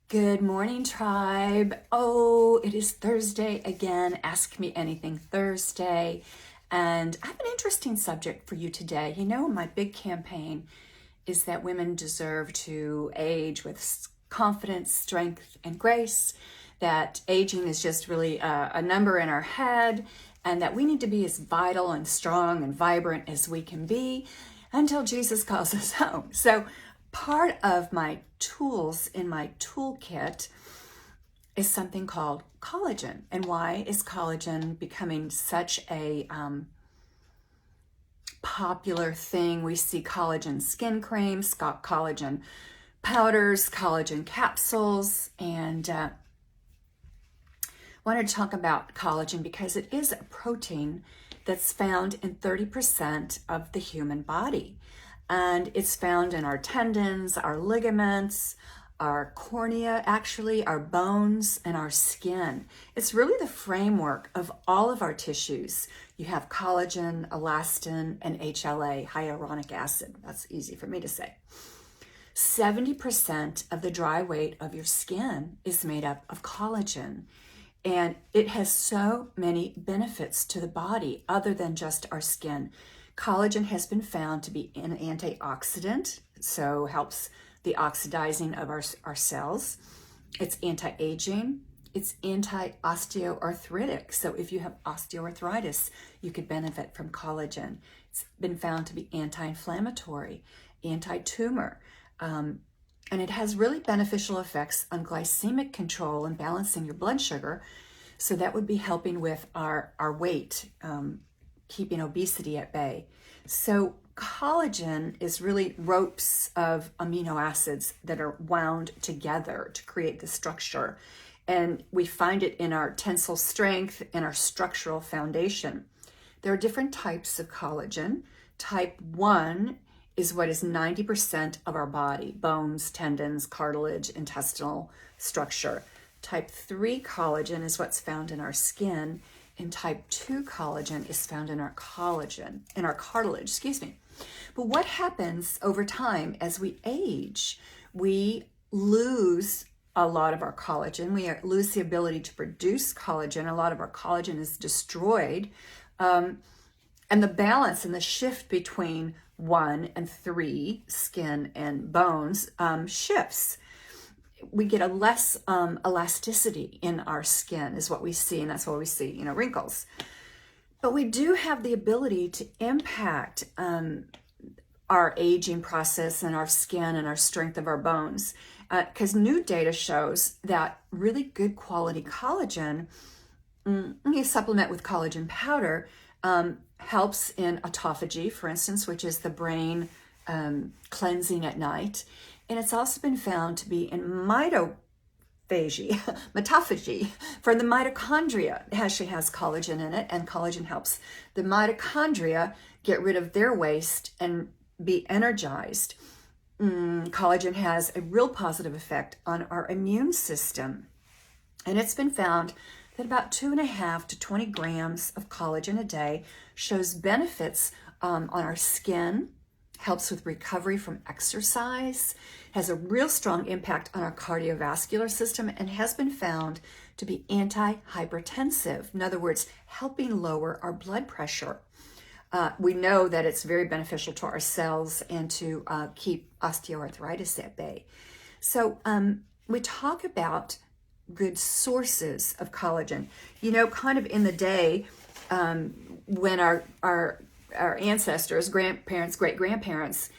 Good morning, tribe. Oh, it is Thursday again. Ask Me Anything Thursday. And I have an interesting subject for you today. You know, my big campaign is that women deserve to age with confidence, strength, and grace, that aging is just really a number in our head, and that we need to be as vital and strong and vibrant as we can be until Jesus calls us home. So part of my tools in my toolkit is something called collagen. And why is collagen becoming such a popular thing? We see collagen skin creams, collagen powders, collagen capsules, and wanted to talk about collagen because it is a protein that's found in 30% of the human body. And it's found in our tendons, our ligaments, our cornea, actually, our bones, and our skin. It's really the framework of all of our tissues. You have collagen, elastin, and HLA, hyaluronic acid. That's easy for me to say. 70% of the dry weight of your skin is made up of collagen. And it has so many benefits to the body other than just our skin. Collagen has been found to be an antioxidant, so helps the oxidizing of our cells. It's anti-aging. It's anti-osteoarthritic. So if you have osteoarthritis, you could benefit from collagen. It's been found to be anti-inflammatory, anti-tumor. And it has really beneficial effects on glycemic control and balancing your blood sugar. So that would be helping with our weight, keeping obesity at bay. So collagen is really ropes of amino acids that are wound together to create the structure. And we find it in our tensile strength and our structural foundation. There are different types of collagen. Type 1 is what is 90% of our body: bones, tendons, cartilage, intestinal structure. Type 3 collagen is what's found in our skin, and type 2 collagen is found in our cartilage, But what happens over time as we age? We lose a lot of our collagen. We lose the ability to produce collagen. A lot of our collagen is destroyed. And the balance and the shift between 1 and 3, skin and bones, shifts. We get a less elasticity in our skin is what we see, and that's why we see, wrinkles. But we do have the ability to impact our aging process and our skin and our strength of our bones, because new data shows that really good quality collagen, you supplement with collagen powder, helps in autophagy, for instance, which is the brain cleansing at night. And it's also been found to be in mitophagy for the mitochondria. It actually has collagen in it, and collagen helps the mitochondria get rid of their waste and be energized. Collagen has a real positive effect on our immune system. And it's been found that about 2.5 to 20 grams of collagen a day shows benefits on our skin, helps with recovery from exercise, has a real strong impact on our cardiovascular system, and has been found to be anti-hypertensive. In other words, helping lower our blood pressure. We know that it's very beneficial to our cells and to keep osteoarthritis at bay. So we talk about good sources of collagen. Kind of in the day when our ancestors, grandparents, great-grandparents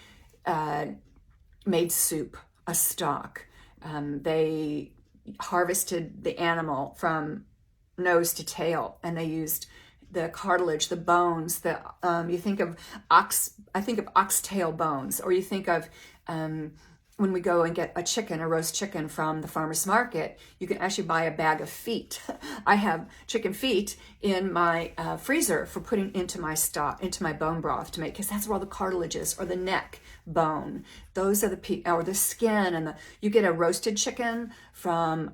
made soup, a stock. They harvested the animal from nose to tail, and they used the cartilage, the bones, you think of oxtail bones, or you think of when we go and get a roast chicken from the farmer's market, you can actually buy a bag of feet. I have chicken feet in my freezer for putting into my stock, into my bone broth to make, because that's where all the cartilage is, or the neck bone. Those are or the skin, and you get a roasted chicken from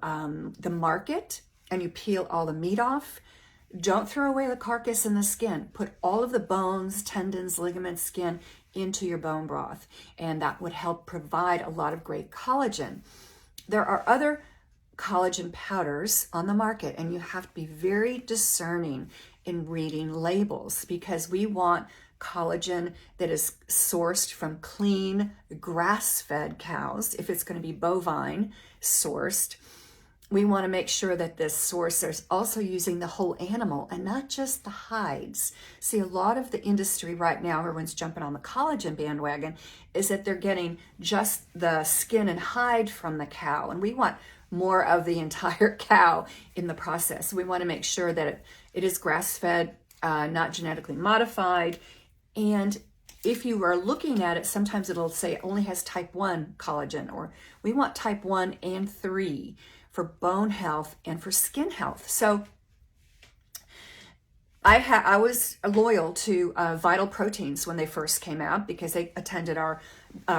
the market, and you peel all the meat off. Don't throw away the carcass and the skin. Put all of the bones, tendons, ligaments, skin into your bone broth, and that would help provide a lot of great collagen. There are other collagen powders on the market, and you have to be very discerning in reading labels, because we want collagen that is sourced from clean grass-fed cows. If it's going to be bovine sourced, we want to make sure that this source is also using the whole animal and not just the hides. See, a lot of the industry right now, everyone's jumping on the collagen bandwagon, is that they're getting just the skin and hide from the cow, and we want more of the entire cow in the process. We want to make sure that it is grass-fed, not genetically modified. And if you are looking at it, sometimes it'll say it only has type 1 collagen, or we want type 1 and 3 for bone health and for skin health. So I was loyal to Vital Proteins when they first came out, because they attended our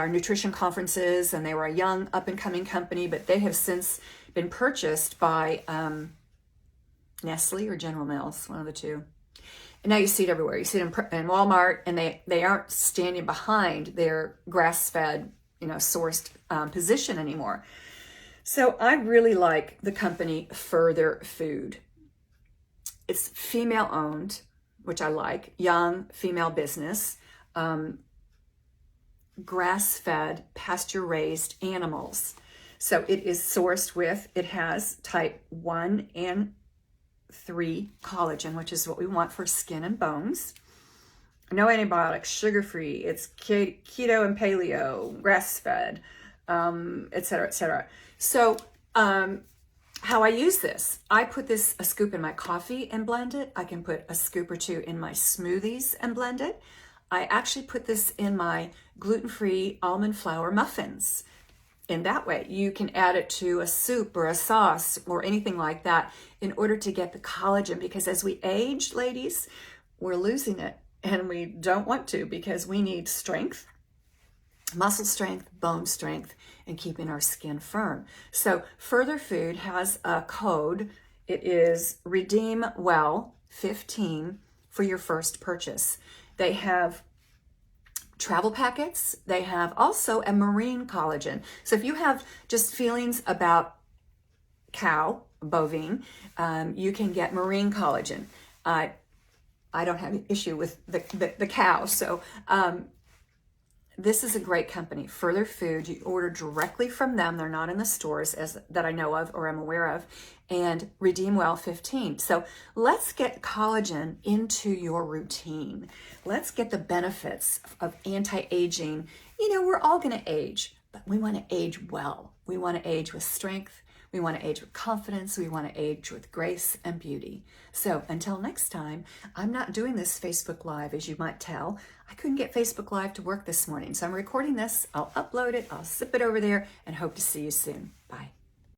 nutrition conferences, and they were a young up-and-coming company, but they have since been purchased by Nestle or General Mills, one of the two. And now you see it everywhere. You see it in Walmart, and they aren't standing behind their grass-fed, sourced position anymore. So I really like the company Further Food. It's female-owned, which I like, young female business, grass-fed, pasture-raised animals. So it is sourced with, it has type 1 and 3 collagen, which is what we want for skin and bones. No antibiotics, sugar-free, it's keto and paleo, grass-fed, et cetera, et cetera. So how I use this, I put a scoop in my coffee and blend it. I can put a scoop or two in my smoothies and blend it. I actually put this in my gluten-free almond flour muffins. In that way, you can add it to a soup or a sauce or anything like that in order to get the collagen, because as we age, ladies, we're losing it, and we don't want to, because we need strength, muscle strength, bone strength, and keeping our skin firm. So Further Food has a code. It is RedeemWell15 for your first purchase. They have travel packets. They have also a marine collagen. So if you have just feelings about cow, bovine, you can get marine collagen. I don't have an issue with the cow. So this is a great company, Further Food. You order directly from them. They're not in the stores that I know of or am aware of. And RedeemWell15. So let's get collagen into your routine. Let's get the benefits of anti-aging. We're all going to age, but we want to age well. We want to age with strength. We want to age with confidence. We want to age with grace and beauty. So until next time, I'm not doing this Facebook Live, as you might tell. I couldn't get Facebook Live to work this morning, so I'm recording this. I'll upload it. I'll zip it over there and hope to see you soon. Bye.